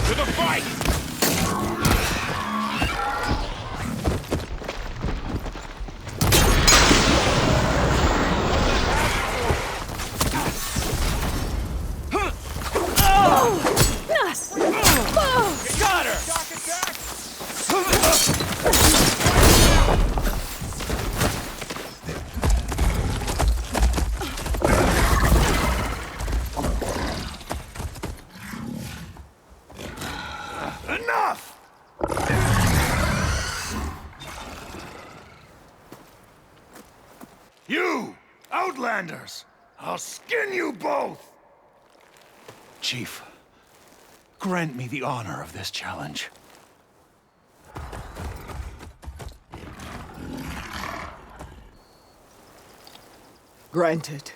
To the fight! Got her! Enough! You! Outlanders! I'll skin you both! Chief, grant me the honor of this challenge. Granted.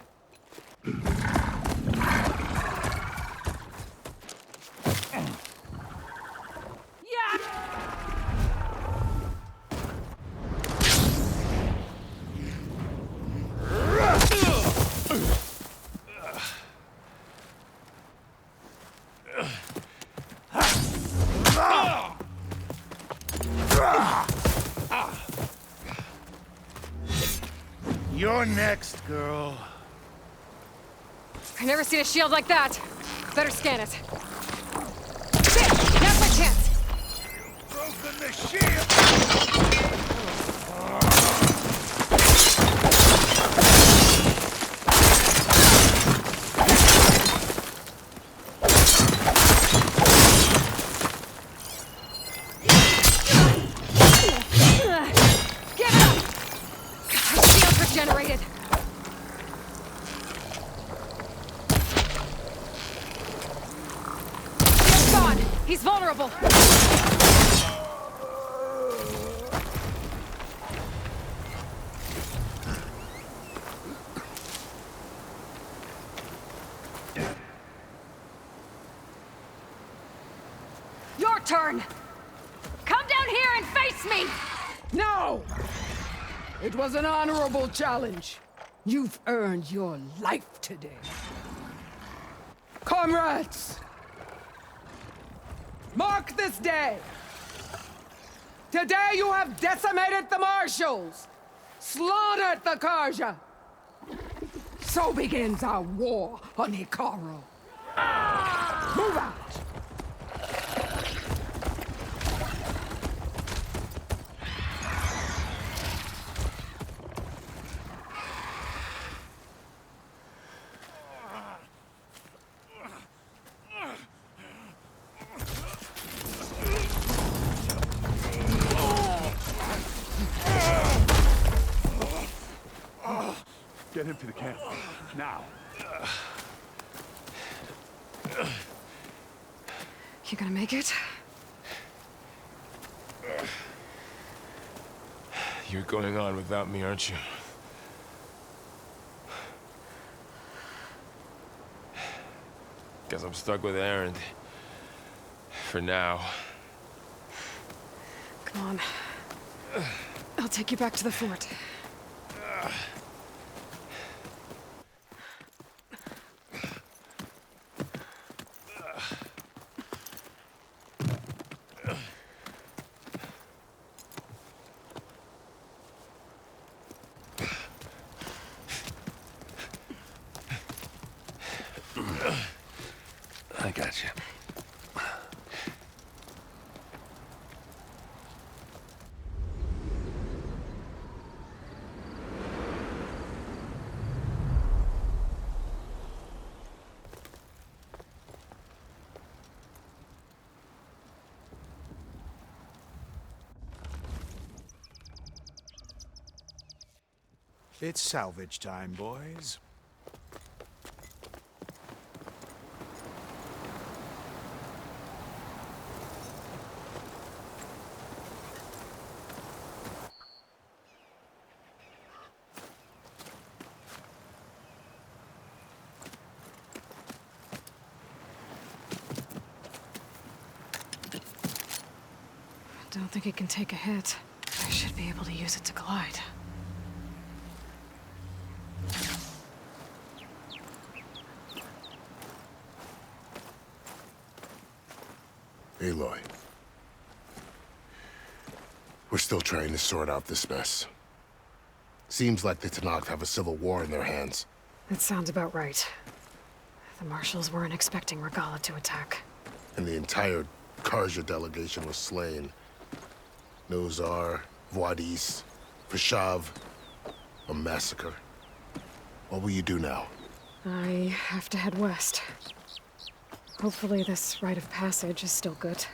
You're next, girl. I've never seen a shield like that. Better scan it. Shit! Now's my chance! Broken the shield! Get up! God, shield regenerated. Shield's gone. He's vulnerable. Your turn! Come down here and face me! No! It was an honorable challenge. You've earned your life today. Comrades! Mark this day! Today you have decimated the Marshals! Slaughtered the Karja! So begins our war on Hikaru. Move out! Get him to the camp. Now. You gonna make it? You're going on without me, aren't you? Guess I'm stuck with Erend. For now. Come on. I'll take you back to the fort. I got you. It's salvage time, boys. Don't think it can take a hit. I should be able to use it to glide. Aloy. We're still trying to sort out this mess. Seems like the Tenakth have a civil war in their hands. That sounds about right. The Marshals weren't expecting Regalla to attack. And the entire Carja delegation was slain. Nozar, Vuadis, Fashav. A massacre. What will you do now? I have to head west. Hopefully this rite of passage is still good.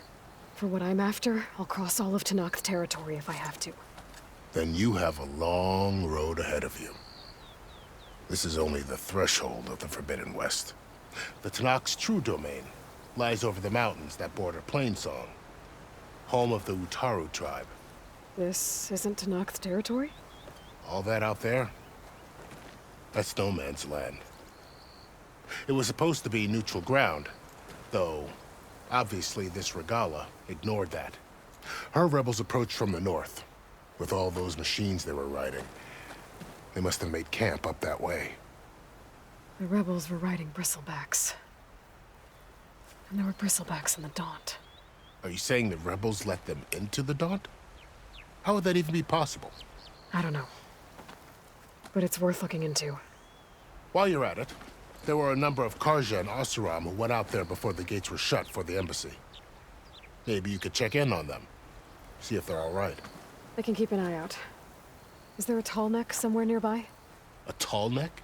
For what I'm after, I'll cross all of Tenakth territory if I have to. Then you have a long road ahead of you. This is only the threshold of the Forbidden West. The Tenakth's true domain lies over the mountains that border Plainsong, home of the Utaru tribe. This isn't Tenakth territory? All that out there, that's no man's land. It was supposed to be neutral ground, though obviously this Regalla ignored that. Her rebels approached from the north, with all those machines they were riding. They must have made camp up that way. The rebels were riding bristlebacks. And there were bristlebacks in the Daunt. Are you saying the rebels let them into the Daunt? How would that even be possible? I don't know. But it's worth looking into. While you're at it, there were a number of Carja and Oseram who went out there before the gates were shut for the embassy. Maybe you could check in on them. See if they're all right. I can keep an eye out. Is there a tall neck somewhere nearby? A tall neck?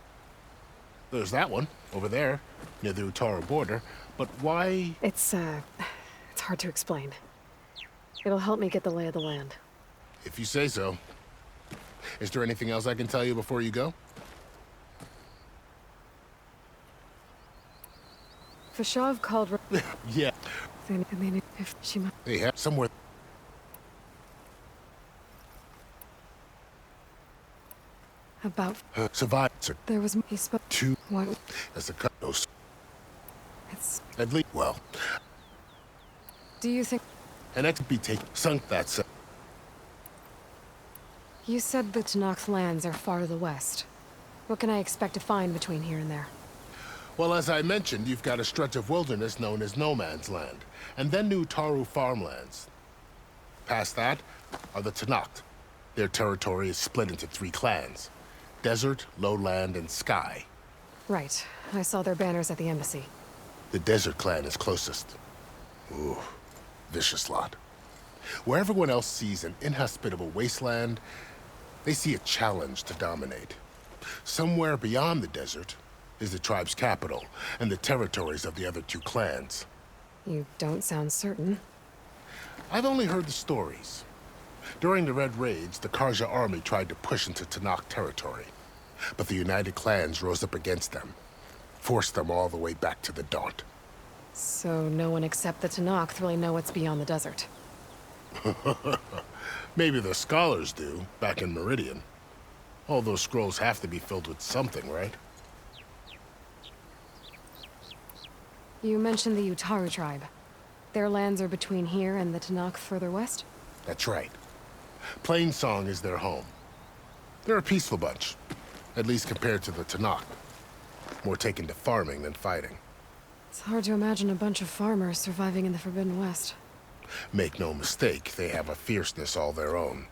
There's that one, over there, near the Utaru border. But why? It's hard to explain. It'll help me get the lay of the land. If you say so. Is there anything else I can tell you before you go? Fashav called Yeah. Then if she might... They have somewhere. About... Survived. There was... He spoke... Two. What? As a cut. It's... At least. Well. Do you think... An XP take. Sunk that. You said the Tenakth lands are far to the west. What can I expect to find between here and there? Well, as I mentioned, you've got a stretch of wilderness known as No Man's Land, and then New Taru farmlands. Past that are the Tenakth. Their territory is split into 3 clans: Desert, Lowland, and Sky. Right. I saw their banners at the embassy. The Desert clan is closest. Ooh, vicious lot. Where everyone else sees an inhospitable wasteland, they see a challenge to dominate. Somewhere beyond the desert is the tribe's capital and the territories of the other 2 clans. You don't sound certain. I've only heard the stories. During the Red Raids, the Carja army tried to push into Tenakth territory, but the United Clans rose up against them, forced them all the way back to the Daunt. So no one except the Tenakth really know what's beyond the desert. Maybe the scholars do, back in Meridian. All those scrolls have to be filled with something, right? You mentioned the Utaru tribe. Their lands are between here and the Tenakth further west? That's right. Plainsong is their home. They're a peaceful bunch, at least compared to the Tenakth. More taken to farming than fighting. It's hard to imagine a bunch of farmers surviving in the Forbidden West. Make no mistake, they have a fierceness all their own.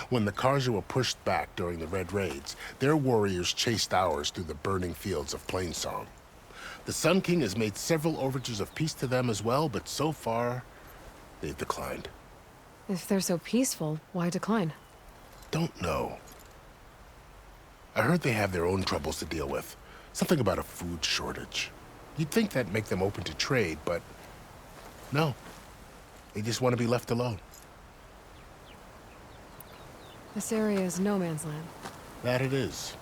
When the Carja were pushed back during the Red Raids, their warriors chased ours through the burning fields of Plainsong. The Sun King has made several overtures of peace to them as well, but so far, they've declined. If they're so peaceful, why decline? Don't know. I heard they have their own troubles to deal with. Something about a food shortage. You'd think that'd make them open to trade, but no. They just want to be left alone. This area is no man's land. That it is.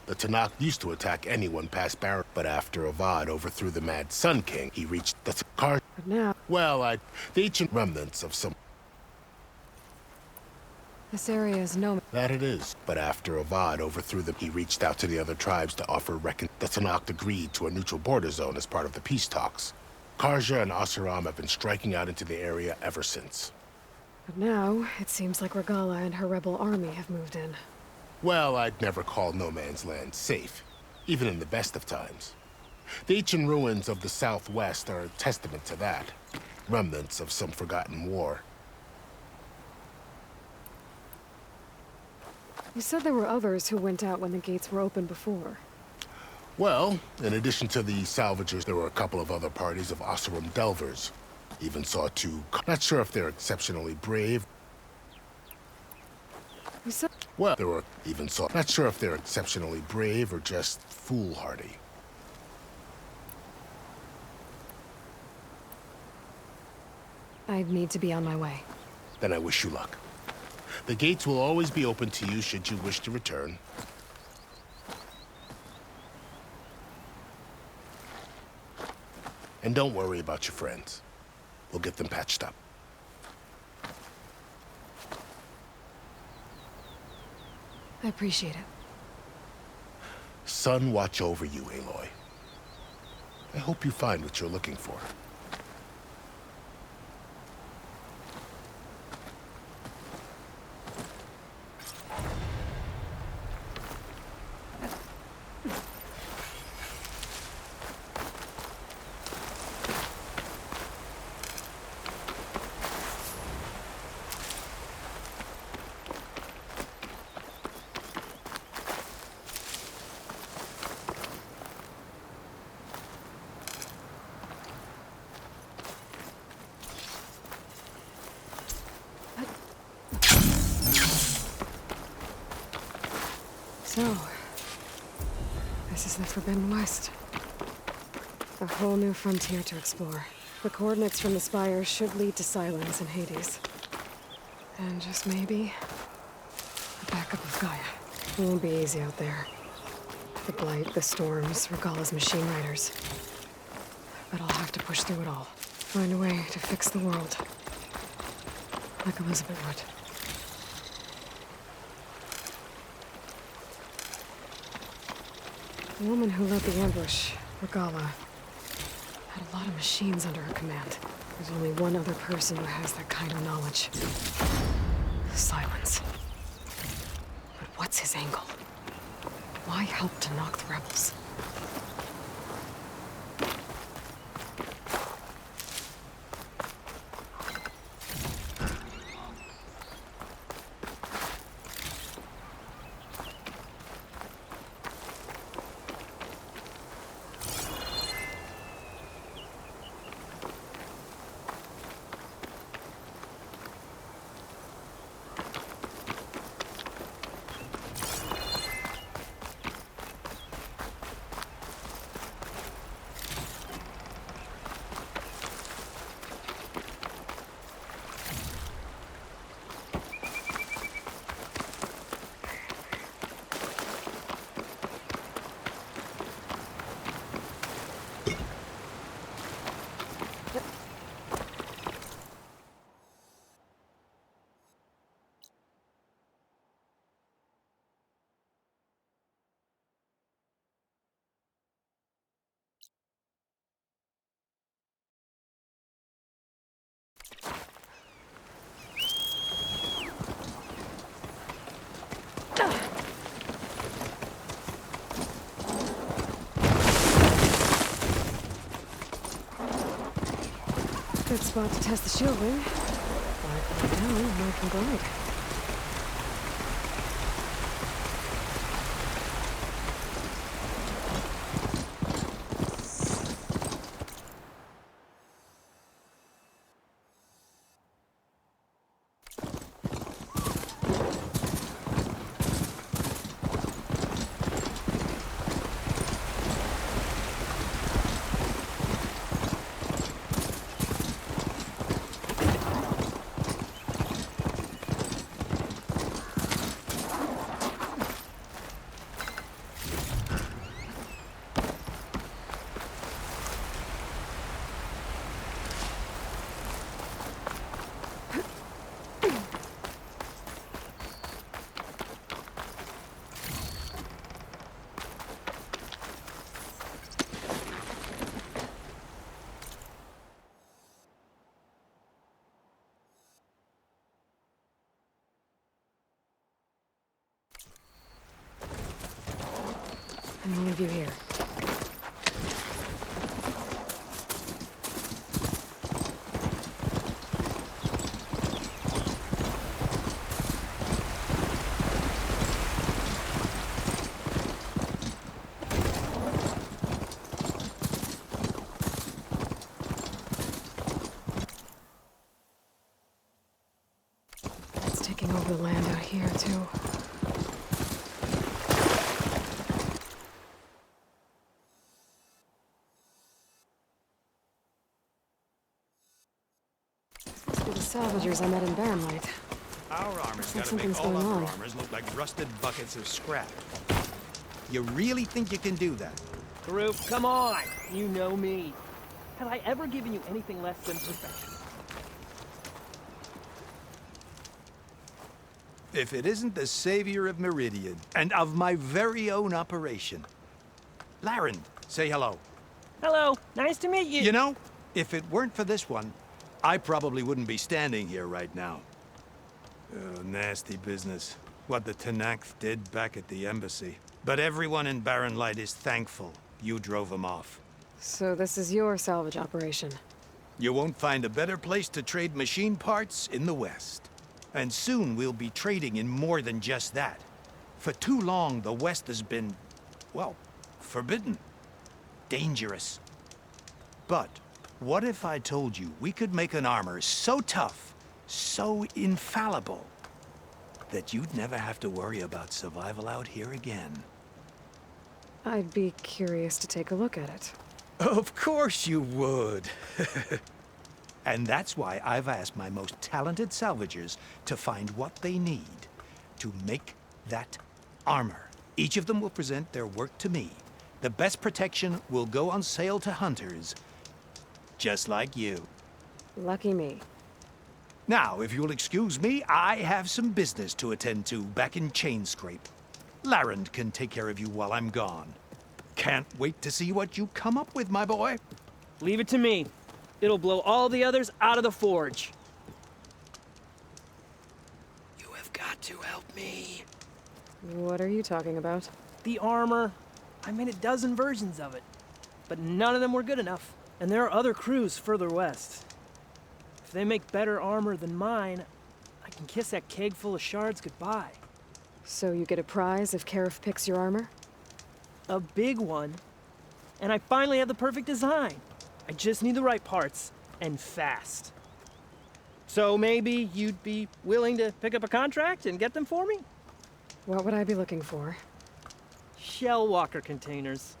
The Tenakth used to attack anyone past Barren, but after Avad overthrew the Mad Sun King, he reached the Carja. But now... Well, the ancient remnants of some... This area is no... That it is. But after Avad overthrew them, he reached out to the other tribes to offer The Tenakth agreed to a neutral border zone as part of the peace talks. Carja and Oseram have been striking out into the area ever since. But now, it seems like Regalla and her rebel army have moved in. Well, I'd never call No Man's Land safe, even in the best of times. The ancient ruins of the Southwest are a testament to that. remnants of some forgotten war. You said there were others who went out when the gates were open before. Well, in addition to the salvagers, there were a couple of other parties of Oseram Delvers. Even saw two. Not sure if they're exceptionally brave. You said... Well, there were even saw. Not sure if they're exceptionally brave or just foolhardy. I need to be on my way. Then I wish you luck. The gates will always be open to you should you wish to return. And don't worry about your friends. We'll get them patched up. I appreciate it. Sun watch over you, Aloy. I hope you find what you're looking for. So, this is the Forbidden West. A whole new frontier to explore. The coordinates from the spires should lead to Silence and Hades. And just maybe, a backup of Gaia. It won't be easy out there. The Blight, the Storms, Regalla's machine riders. But I'll have to push through it all. Find a way to fix the world. Like Elizabeth would. The woman who led the ambush, Regalla, had a lot of machines under her command. There's only one other person who has that kind of knowledge. Silence. But what's his angle? Why help to knock the rebels? Good spot to test the shield ring. Like right now, I can glide. I'm gonna leave you here. taking over the land out here, too. Must be the salvagers I met in Barrenlight. Our armor's Looks like gotta make something's all going other on. armors look like rusted buckets of scrap. You really think you can do that? Karuk, come on! You know me. Have I ever given you anything less than perfection? If it isn't the savior of Meridian, and of my very own operation. Laren, say hello. Hello, nice to meet you. You know, if it weren't for this one, I probably wouldn't be standing here right now. Oh, nasty business. What the Tenakth did back at the embassy. But everyone in Barren Light is thankful you drove them off. So this is your salvage operation. You won't find a better place to trade machine parts in the West. And soon we'll be trading in more than just that. For too long, the West has been, well, forbidden. Dangerous. But what if I told you we could make an armor so tough, so infallible, that you'd never have to worry about survival out here again? I'd be curious to take a look at it. Of course you would. And that's why I've asked my most talented salvagers to find what they need to make that armor. Each of them will present their work to me. The best protection will go on sale to hunters, just like you. Lucky me. Now, if you'll excuse me, I have some business to attend to back in Chainscrape. Larend can take care of you while I'm gone. Can't wait to see what you come up with, my boy. Leave it to me. It'll blow all the others out of the forge. You have got to help me. What are you talking about? The armor. I made a dozen versions of it. But none of them were good enough. And there are other crews further west. If they make better armor than mine, I can kiss that keg full of shards goodbye. So you get a prize if Karif picks your armor? A big one. And I finally have the perfect design. I just need the right parts, and fast. So maybe you'd be willing to pick up a contract and get them for me? What would I be looking for? Shell walker containers.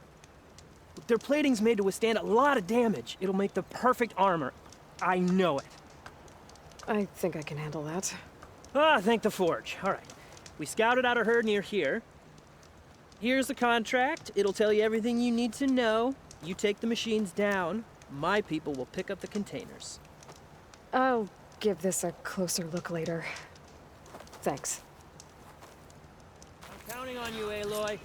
Their plating's made to withstand a lot of damage. It'll make the perfect armor. I know it. I think I can handle that. Ah, thank the forge. All right. We scouted out a herd near here. Here's the contract. It'll tell you everything you need to know. You take the machines down. My people will pick up the containers. I'll give this a closer look later. Thanks. I'm counting on you, Aloy.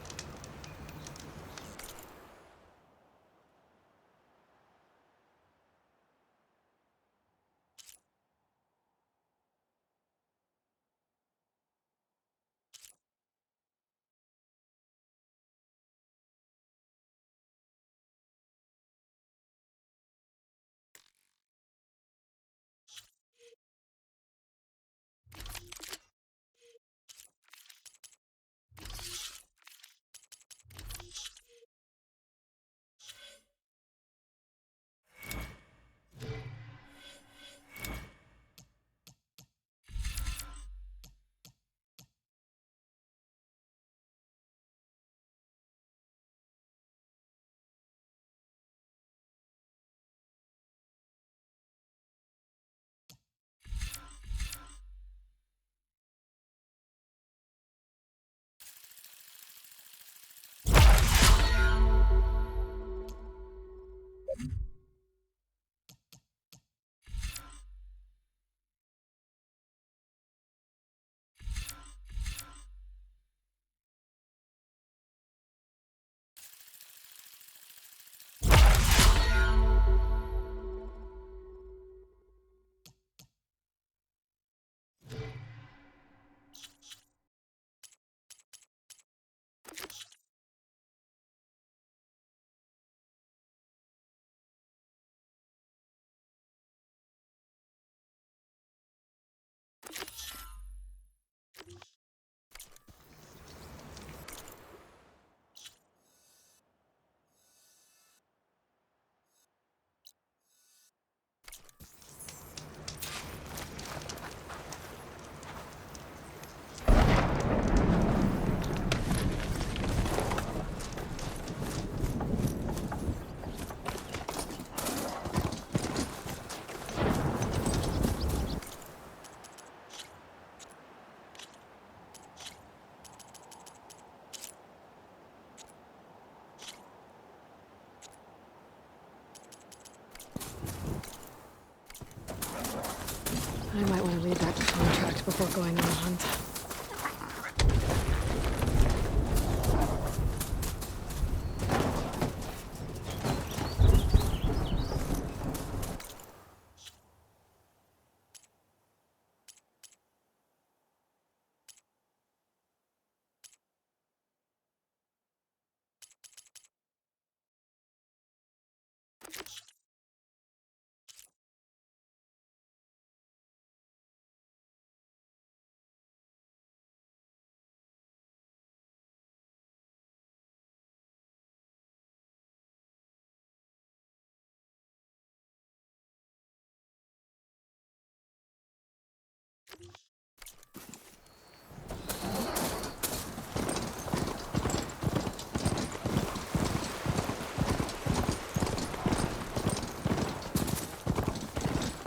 I might want to read that contract before going on a hunt.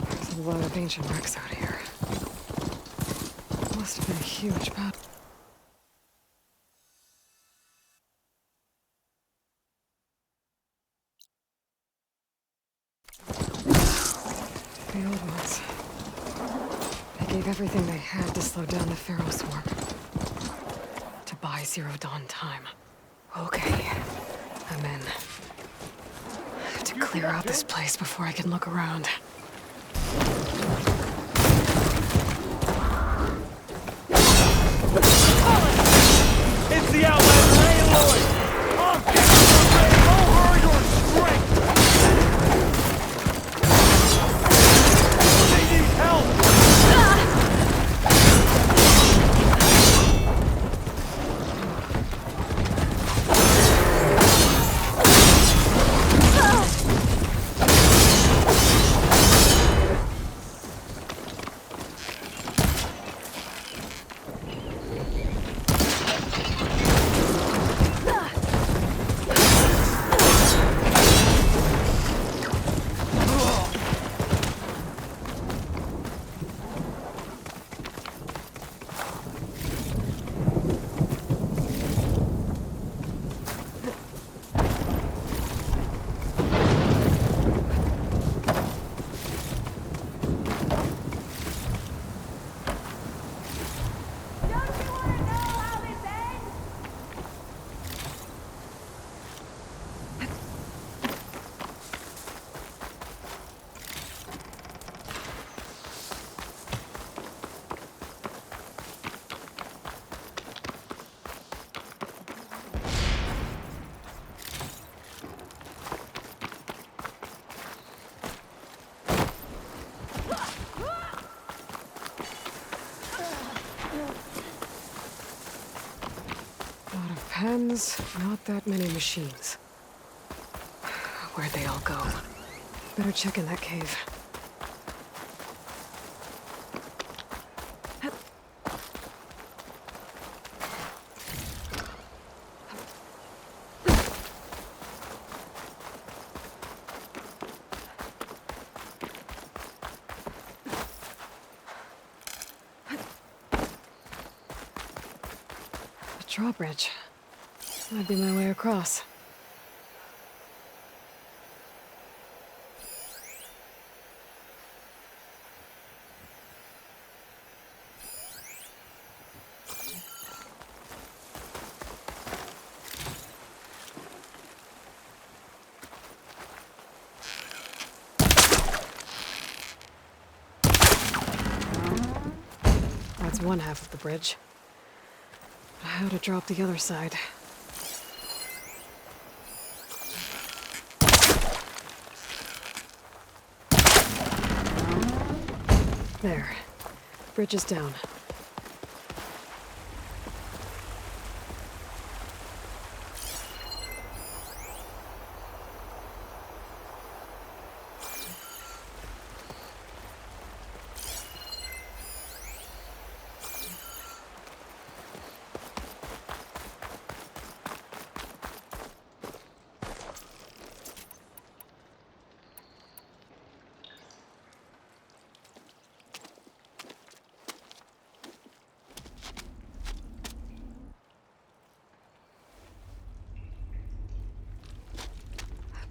There's a lot of ancient wrecks out here. Must have been a huge battle. The old ones. They gave everything they had to slow down the Pharaoh swarm. To buy Zero Dawn time. Okay, I'm in. I have to clear out this place before I can look around. It's the Outlander, Ray and Lloyd! On deck for Ray! Over your strength! They need help! Pens, not that many machines. Where'd they all go? Better check in that cave. A drawbridge. That'd be my way across. That's one half of the bridge. How to drop the other side? There. Bridge is down.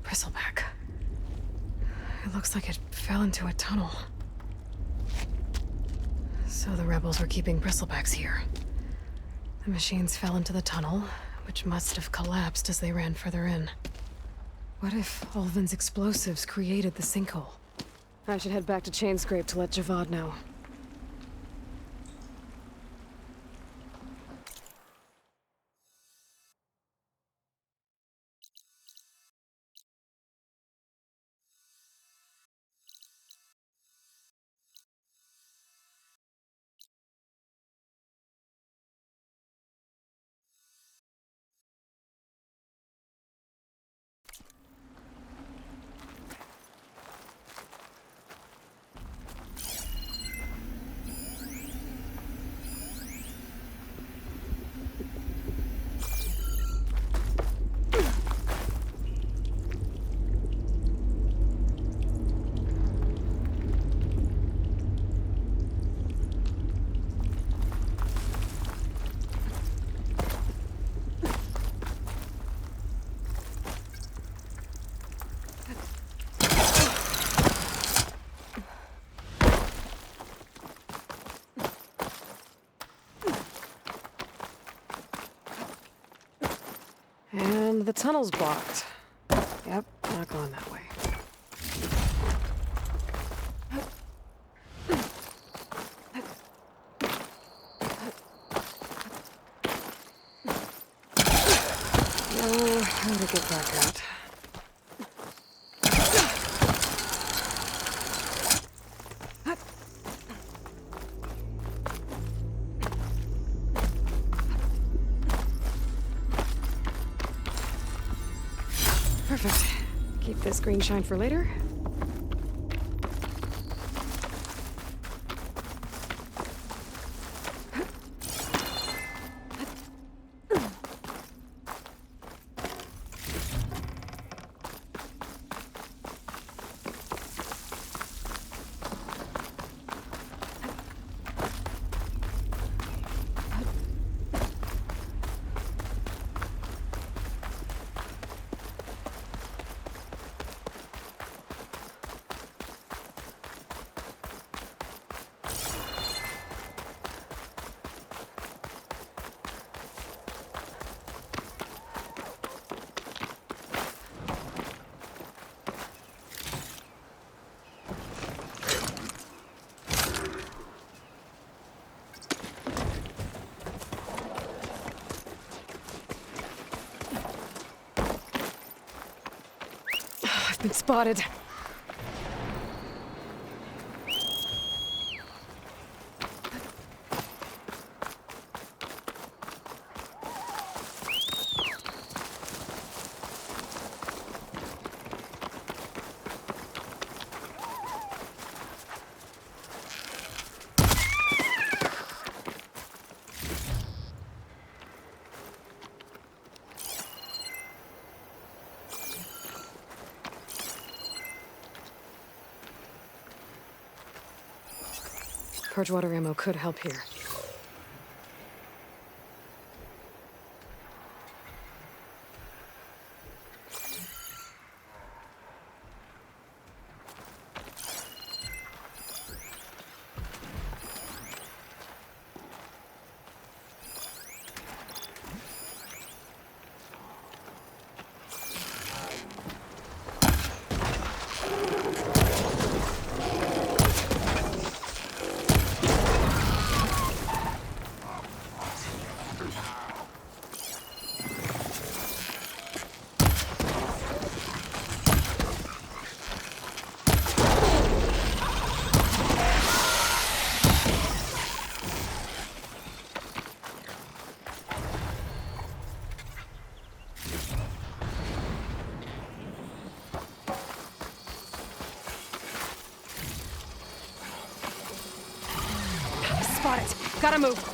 Bristleback. It looks like it fell into a tunnel. So the rebels were keeping bristlebacks here. The machines fell into the tunnel, which must have collapsed as they ran further in. What if Ulvin's explosives created the sinkhole? I should head back to Chainscrape to let Javad know. And the tunnel's blocked. Yep, not going that way. Know how to get back out. Perfect. Keep this green shine for later. Been spotted. Purge water ammo could help here. Spot it. Gotta move.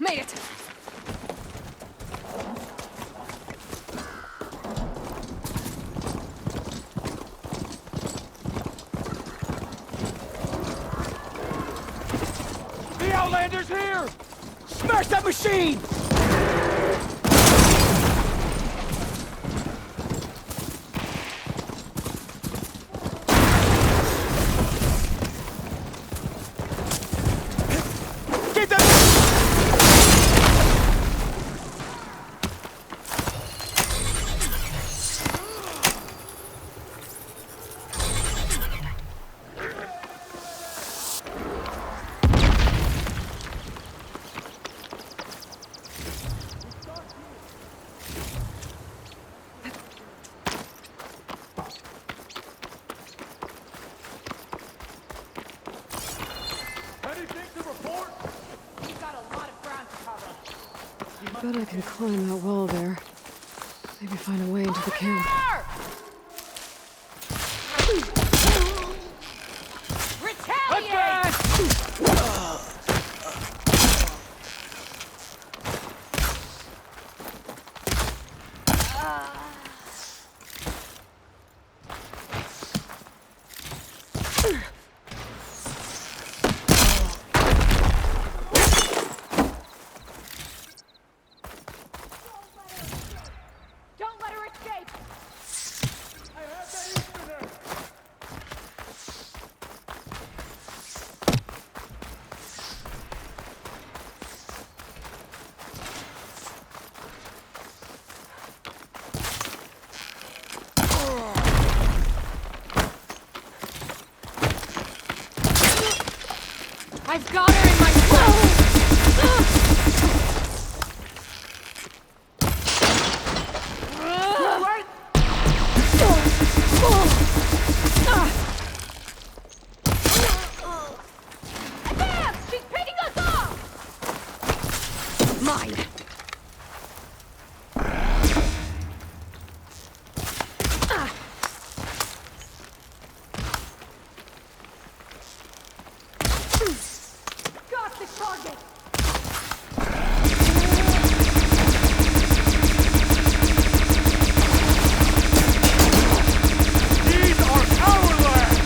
Made it! The Outlander's here! Smash that machine! Get that! I bet I can climb that wall there. Maybe find a way into the camp. Retaliate! Don't let her escape! I've got her in my Bam! She's picking us off! Mine! Got the target! These are our land!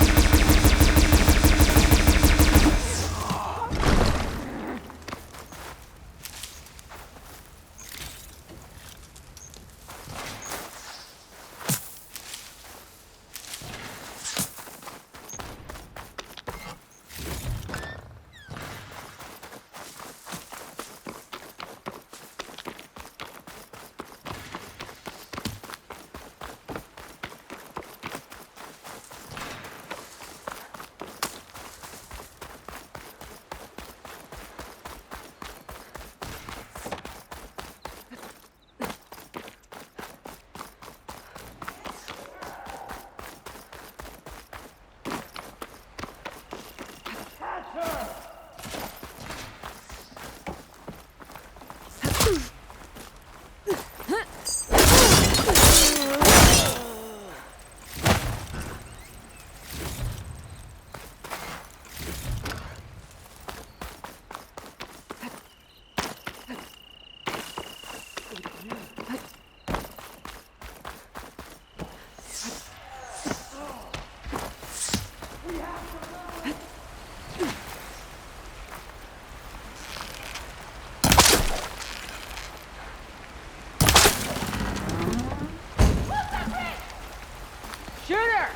Shoot her!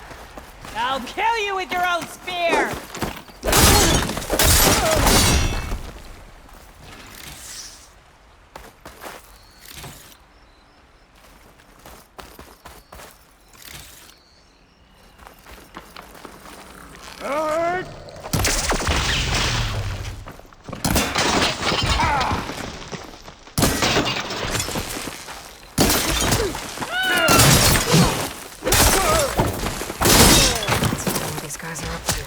I'll kill you with your own spear! What these guys are up to.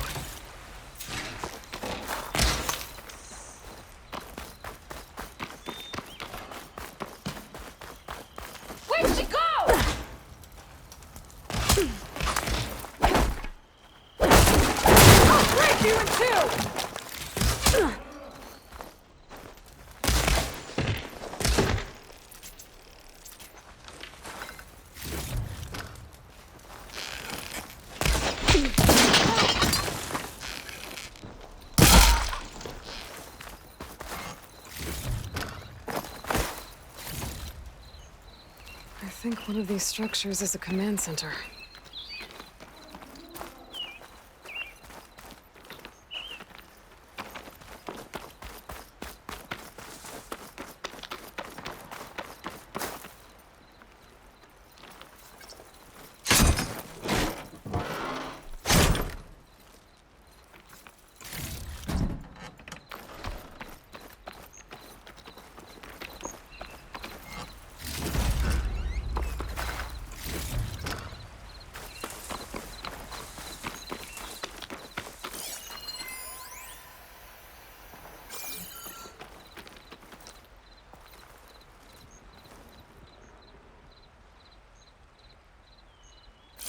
think one of these structures is a command center.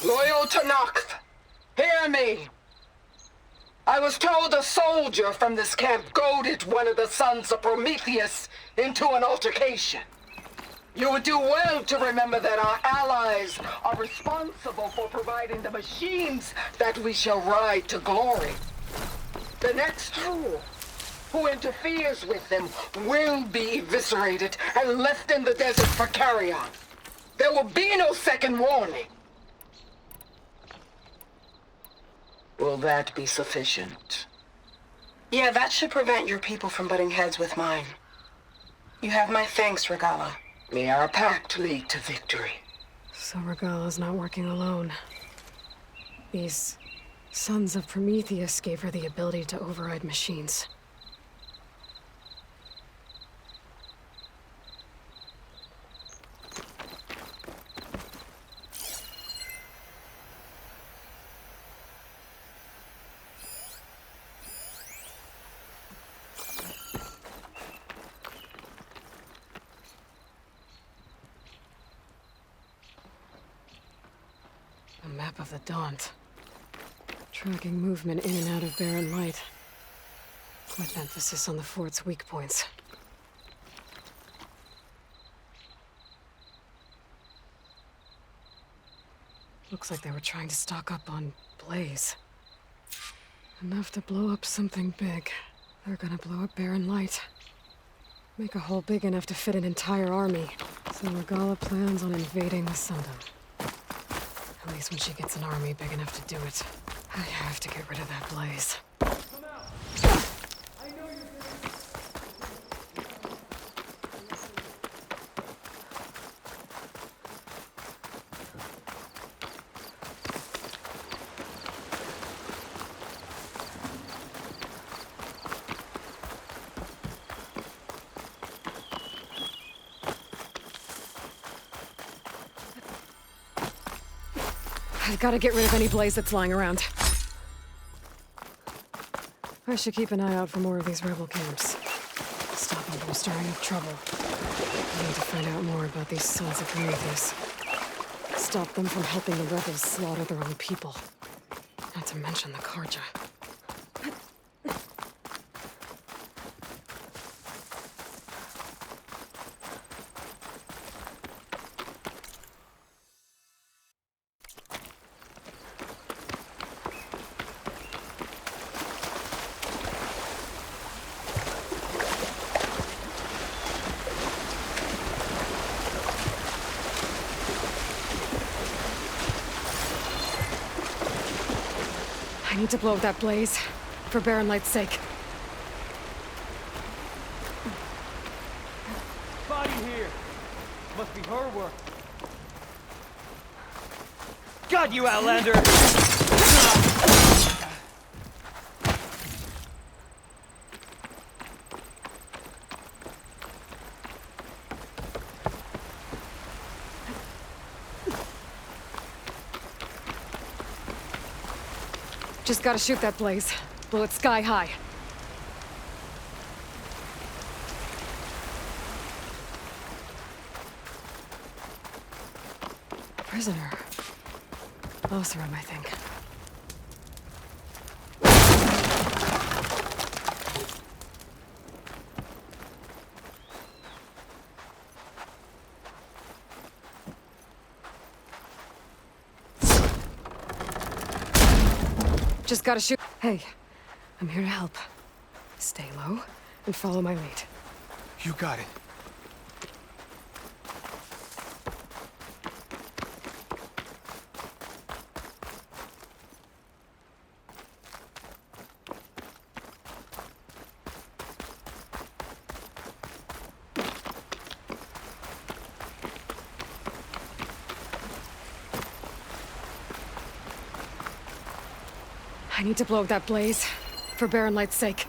Loyal to Noct, hear me. I was told a soldier from this camp goaded one of the sons of Prometheus into an altercation. You would do well to remember that our allies are responsible for providing the machines that we shall ride to glory. The next fool who interferes with them will be eviscerated and left in the desert for carrion. There will be no second warning. Will that be sufficient? Yeah, that should prevent your people from butting heads with mine. You have my thanks, Regalla. May our pact lead to victory. So Regalla's not working alone. These sons of Prometheus gave her the ability to override machines. A map of the Daunt. Tracking movement in and out of Barren Light. With emphasis on the fort's weak points. Looks like they were trying to stock up on Blaze. Enough to blow up something big. They're gonna blow up Barren Light. Make a hole big enough to fit an entire army. So Regalla plans on invading the Sundom. At least when she gets an army big enough to do it. I have to get rid of that Blaze. I've got to get rid of any Blaze that's lying around. I should keep an eye out for more of these rebel camps. Stop them from stirring up trouble. I need to find out more about these sons of Prometheus. Stop them from helping the rebels slaughter their own people. Not to mention the Karja. I need to blow up that Blaze, for Barren Light's sake. Body here. Must be her work. God, you Outlander! Just gotta shoot that Blaze. Blow it sky high. Prisoner. Oseram, I think. Just gotta shoot. Hey, I'm here to help. Stay low and follow my lead. You got it. I need to blow up that blaze, for Baron Light's sake.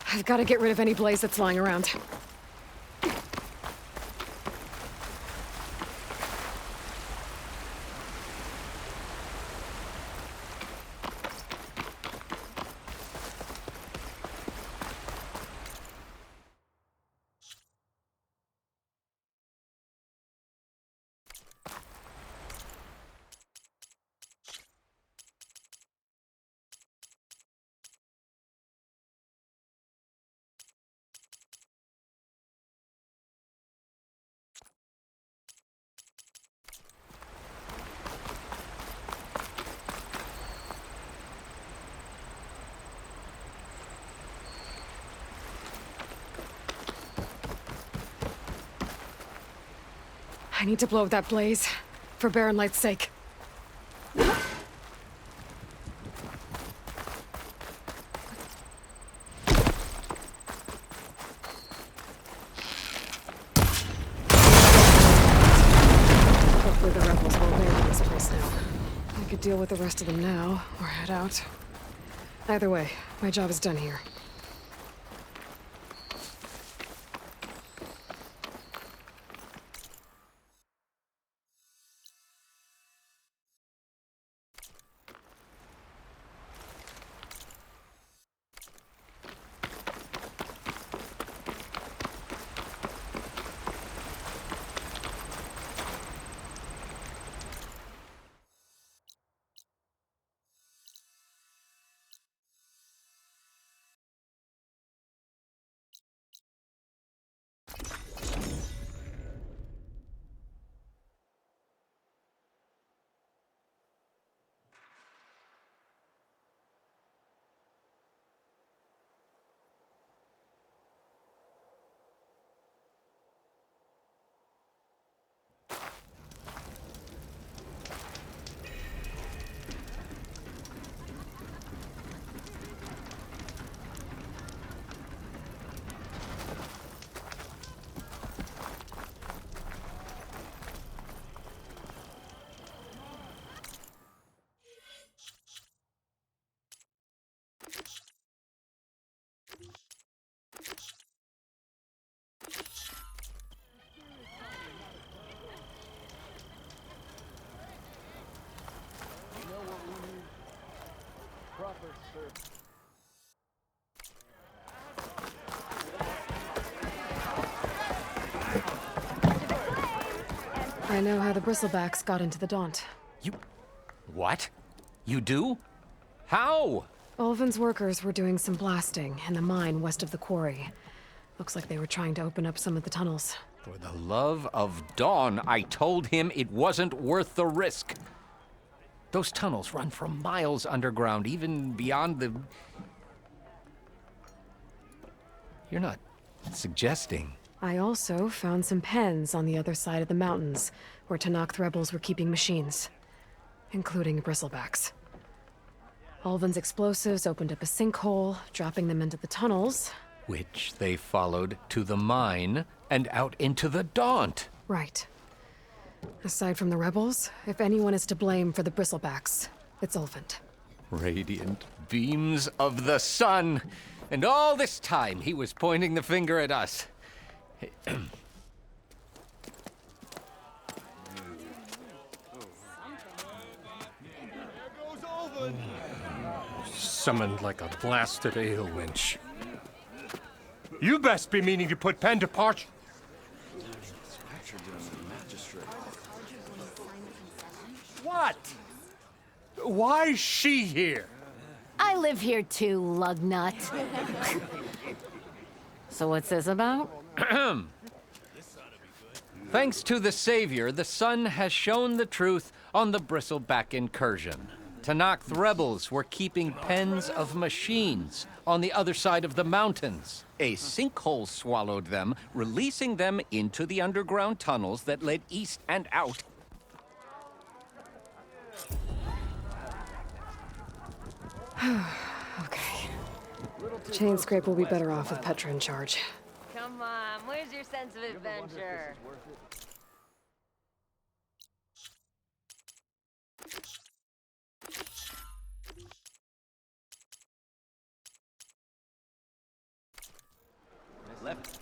I've got to get rid of any blaze that's lying around. I need to blow up that blaze, for Baron Light's sake. Hopefully the rebels will abandon this place now. I could deal with the rest of them now, or head out. Either way, my job is done here. I know how the Bristlebacks got into the Daunt. You... what? You do? How? Ulvin's workers were doing some blasting in the mine west of the quarry. Looks like they were trying to open up some of the tunnels. For the love of Dawn, I told him it wasn't worth the risk. Those tunnels run for miles underground, even beyond the... You're not suggesting... I also found some pens on the other side of the mountains, where Tenakth rebels were keeping machines, including Bristlebacks. Ulvin's explosives opened up a sinkhole, dropping them into the tunnels. Which they followed to the mine and out into the Daunt. Right. Aside from the rebels, if anyone is to blame for the Bristlebacks, it's Ulvin. Radiant beams of the sun! And all this time he was pointing the finger at us. Summoned like a blasted ale winch. You best be meaning to put pen to parch. What? Why's she here? I live here too, lugnut. So what's this about? Thanks to the Savior, the sun has shown the truth on the Bristleback incursion. Tenakth rebels were keeping pens of machines on the other side of the mountains. A sinkhole swallowed them, releasing them into the underground tunnels that led east and out. Okay. Chain Scrape will be better off with Petra in charge. Come on, where's your sense of adventure? Left.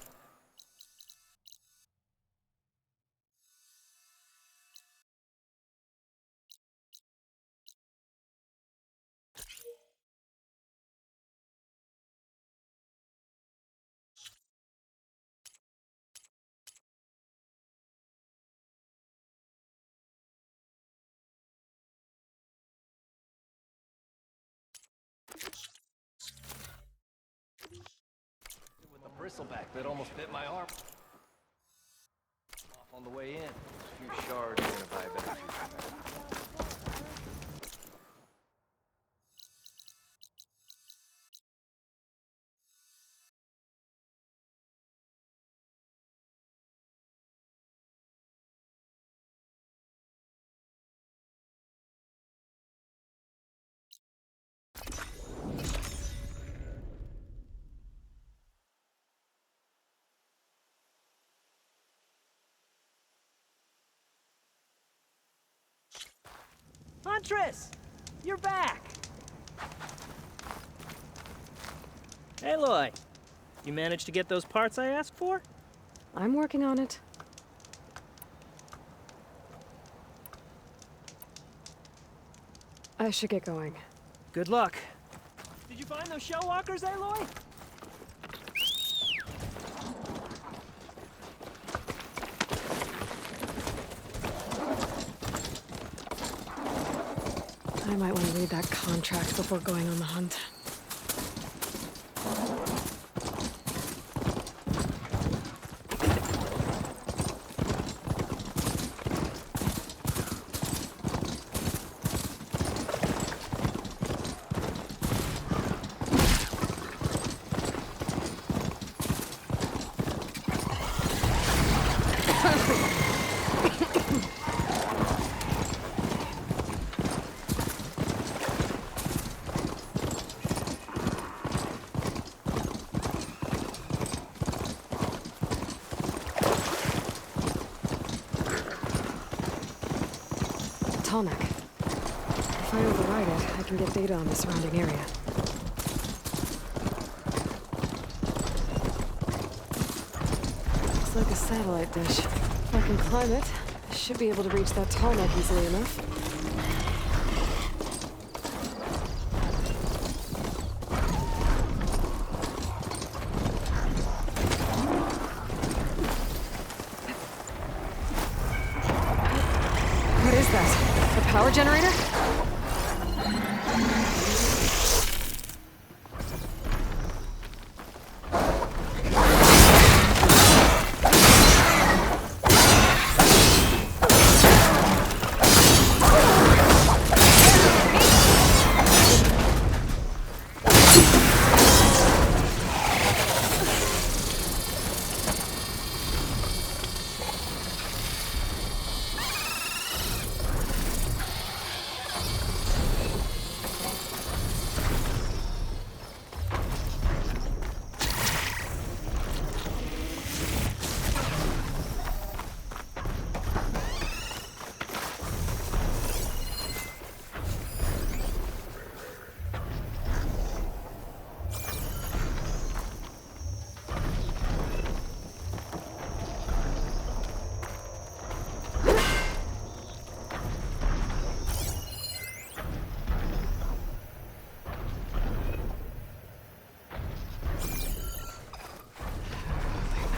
With the bristleback that almost bit my arm. Off on the way in. A few shards are gonna buy a better future. Huntress! You're back! Aloy, you managed to get those parts I asked for? I'm working on it. I should get going. Good luck. Did you find those shell walkers, Aloy? I might want to read that contract before going on the hunt. Tallneck. If I override it, I can get data on the surrounding area. Looks like a satellite dish. If I can climb it, I should be able to reach that Tallneck easily enough. What is that? A power generator?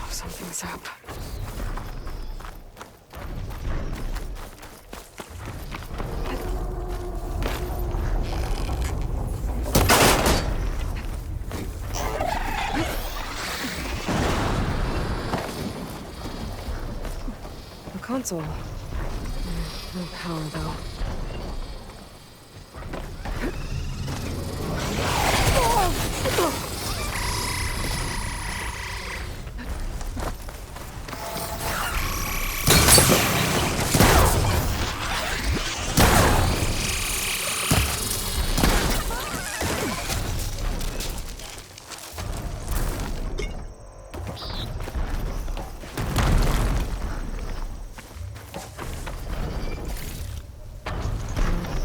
Something's up. A console. No power, though.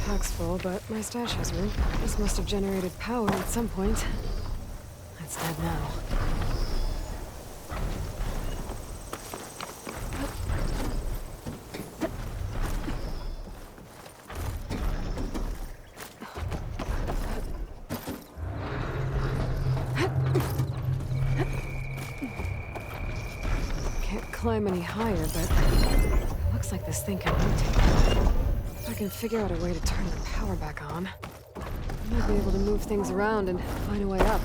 Pack's full, but my stash has room. This must have generated power at some point. It's dead now. Can't climb any higher, but it looks like this thing can rotate. If I can figure out a way to turn the power back on, I might be able to move things around and find a way up.